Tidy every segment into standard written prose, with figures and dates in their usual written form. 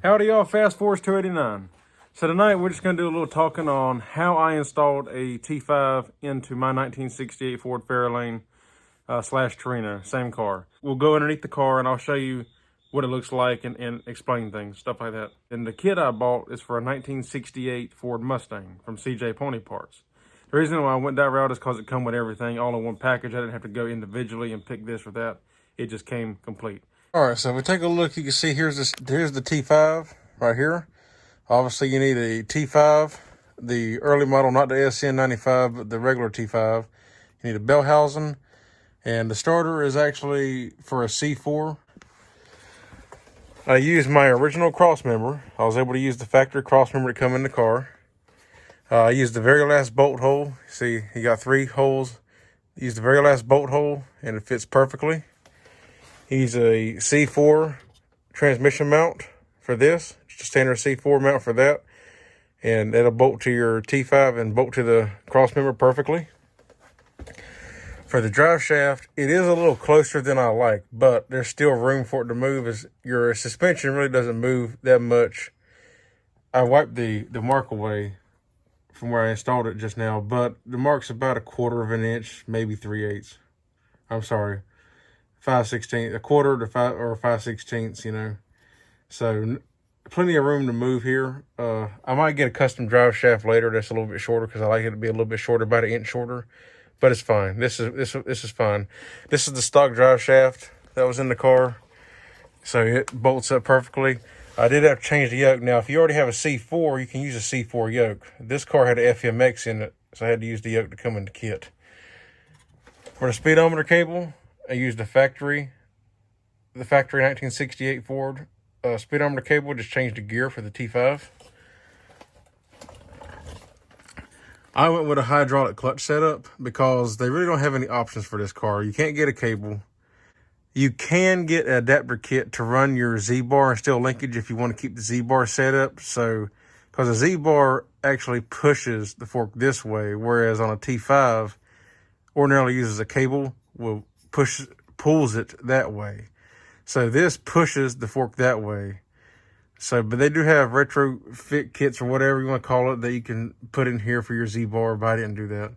Howdy y'all, Fast Force 289. So tonight we're just going to do a little talking on how I installed a T5 into my 1968 Ford Fairlane slash Torino, same car. We'll go underneath the car and I'll show you what it looks like and explain things, stuff like that. And the kit I bought is for a 1968 Ford Mustang from CJ Pony Parts. The reason why I went that route is because it come with everything all in one package. I didn't have to go individually and pick this or that. It just came complete. All right, so if we take a look, you can see here's the T5 right here. Obviously, you need a T5, the early model, not the SN95, but the regular T5. You need a bell housing, and the starter is actually for a C4. I used my original cross member. I was able to use the factory cross member to come in the car. I used the very last bolt hole. See, you got 3 holes. Use the very last bolt hole, and it fits perfectly. Use a C4 transmission mount for this. Just a standard C4 mount for that. And it'll bolt to your T5 and bolt to the cross member perfectly. For the drive shaft, it is a little closer than I like, but there's still room for it to move, as your suspension really doesn't move that much. I wiped the mark away from where I installed it just now, but the mark's about 1/4 of an inch, maybe 3/8. I'm sorry, 5/16, 1/4 to 5/16, you know. So plenty of room to move here. I might get a custom drive shaft later that's a little bit shorter because I like it to be a little bit shorter, about 1 inch shorter. But it's fine. This is fine. This is the stock drive shaft that was in the car, so it bolts up perfectly. I did have to change the yoke. Now, if you already have a C4, you can use a C4 yoke. This car had an FMX in it, so I had to use the yoke to come in the kit. For the speedometer cable, I used the factory 1968 Ford speedometer cable. Just changed the gear for the T5. I went with a hydraulic clutch setup because they really don't have any options for this car. You can't get a cable. You can get an adapter kit to run your Z-bar and still linkage if you want to keep the Z-bar set up. So, because the Z-bar actually pushes the fork this way, whereas on a T5, ordinarily uses a cable, pulls it that way. So this pushes the fork that way. So, but they do have retrofit kits or whatever you want to call it that you can put in here for your Z-bar, but I didn't do that.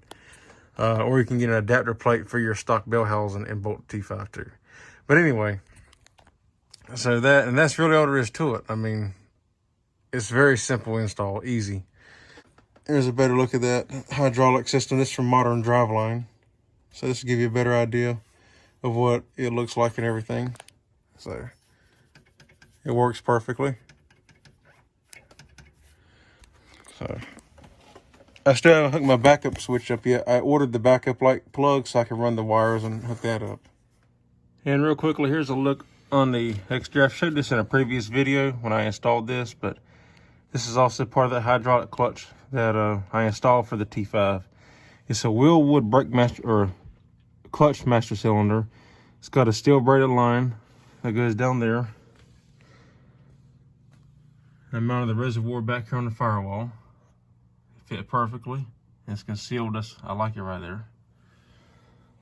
Or you can get an adapter plate for your stock bell housing and bolt T5 too. But anyway, so that's really all there is to it. I mean, it's very simple install, easy. Here's a better look at that hydraulic system. This is from Modern Driveline. So this will give you a better idea of what it looks like and everything. So it works perfectly. So I still haven't hooked my backup switch up yet. I ordered the backup light plug so I can run the wires and hook that up. And real quickly, here's a look on the exterior. I showed this in a previous video when I installed this, but this is also part of the hydraulic clutch that I installed for the T5. It's a Willwood brake master or clutch master cylinder. It's got a steel braided line that goes down there. I mounted the reservoir back here on the firewall. It fit perfectly. It's concealed. I like it right there.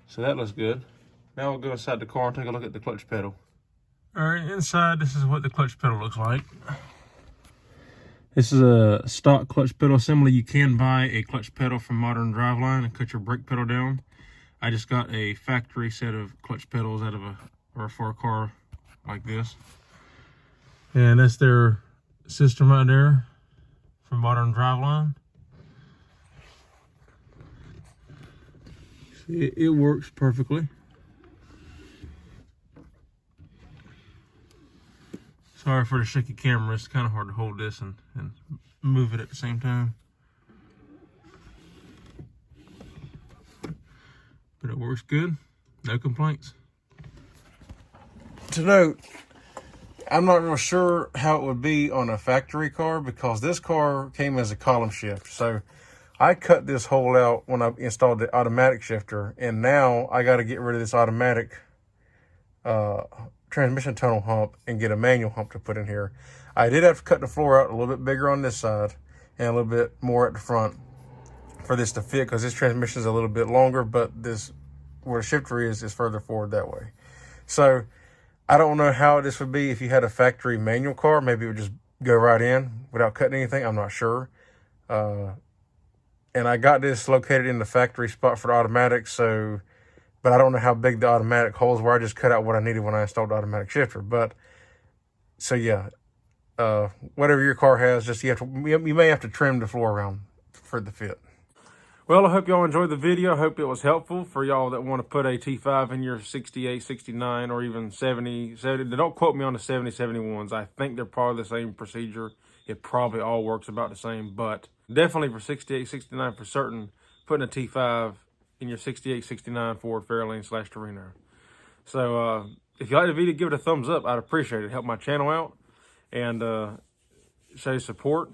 So that looks good. Now we'll go inside the car and take a look at the clutch pedal. All right, inside, this is what the clutch pedal looks like. This is a stock clutch pedal assembly. You can buy a clutch pedal from Modern Driveline and cut your brake pedal down. I just got a factory set of clutch pedals for a car like this. And that's their system right there from Modern Driveline. See, it works perfectly. Sorry for the shaky camera. It's kind of hard to hold this and move it at the same time. But it works good. No complaints. To note, I'm not real sure how it would be on a factory car because this car came as a column shift. So I cut this hole out when I installed the automatic shifter, and now I got to get rid of this automatic transmission tunnel hump and get a manual hump to put in here. I did have to cut the floor out a little bit bigger on this side and a little bit more at the front for this to fit, because this transmission is a little bit longer, but this, where the shifter is further forward that way. So I don't know how this would be if you had a factory manual car. Maybe it would just go right in without cutting anything. I'm not sure. And I got this located in the factory spot for the automatic, so, but I don't know how big the automatic holes were. I just cut out what I needed when I installed the automatic shifter. But, so yeah, whatever your car has, just you may have to trim the floor around for the fit. Well, I hope y'all enjoyed the video. I hope it was helpful for y'all that want to put a T5 in your 68, 69, or even 70. Don't quote me on the 70, 71s. I think they're probably the same procedure. It probably all works about the same, but definitely for 68, 69 for certain, putting a T5 in your 68, 69 Ford Fairlane / Torino. So if you like the video, give it a thumbs up. I'd appreciate it. Help my channel out and show your support.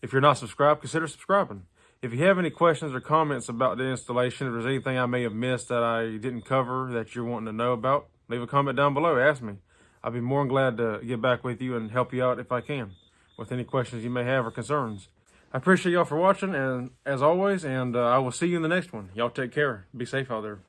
If you're not subscribed, consider subscribing. If you have any questions or comments about the installation, if there's anything I may have missed that I didn't cover that you're wanting to know about, leave a comment down below. Ask me. I'll be more than glad to get back with you and help you out if I can with any questions you may have or concerns. I appreciate y'all for watching, and as always, and I will see you in the next one. Y'all take care. Be safe out there.